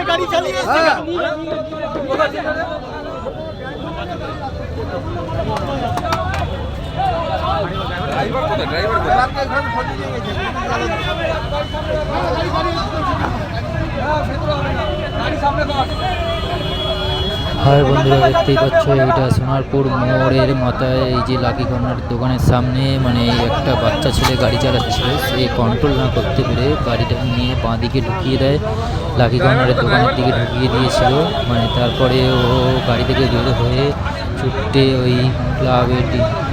গাড়ি চালিয়ে হাই বন্ধুরা, দেখতেই পাচ্ছ এটা সোনারপুর মোড়ের মাথায় এই যে লাকি কর্নার দোকানের সামনে মানে একটা বাচ্চা ছেলে গাড়ি চালাচ্ছিল, সে কন্ট্রোল না করতে পেরে গাড়িটা নিয়ে বাঁ দিকে ঢুকিয়ে দেয়, লাকি কর্নারের দোকানের দিকে ঢুকিয়ে দিয়েছিল। মানে তারপরে ও গাড়ি থেকে বের হয়ে ছুটে ওই ক্লাবে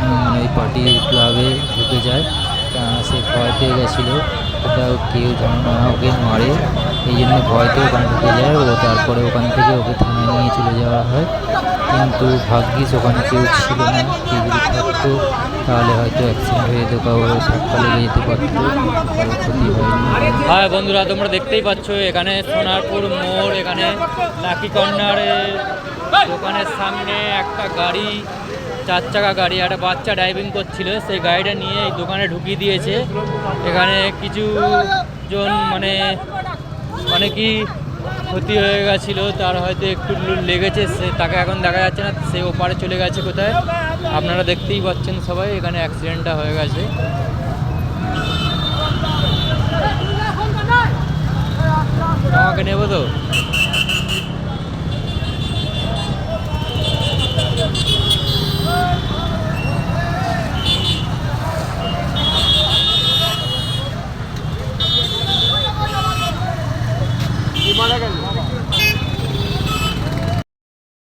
মানে ওই পার্টির ক্লাবে ঢুকে যায়। সে ভয় পেয়ে গেছিলো, কোথাও কেউ যেন না ওকে মারে, এই জন্য ভয়তে ওখানে ঢুকে যায় ও। তারপরে ওখান থেকে ওকে থানায় নিয়ে চলে যাওয়া হয়, কিন্তু ভাগ্যিস ওখানে কেউ ছিল না। কেউ যদি থাকতো তাহলে হয়তো অ্যাক্সিডেন্ট হয়ে কাউ ধাক্কা লেগে যেতে পারতো, কারো ক্ষতি হয়নি। হ্যাঁ বন্ধুরা, তোমরা দেখতেই পাচ্ছ এখানে সোনারপুর মোড়, এখানে লাকি কর্নারের দোকানের সামনে একটা গাড়ি, 4 চাকা গাড়ি, একটা বাচ্চা ড্রাইভিং করছিল, সেই গাড়িটা নিয়ে এই দোকানে ঢুকিয়ে দিয়েছে। এখানে কিছু জন মানে অনেকই ক্ষতি হয়ে গেছিলো, তার হয়তো একটু লেগেছে, সে তাকে এখন দেখা যাচ্ছে না, সে ওপারে চলে গেছে কোথায়। আপনারা দেখতেই পাচ্ছেন সবাই, এখানে অ্যাক্সিডেন্টটা হয়ে গেছে। আমাকে নেবো তো মারা গেল।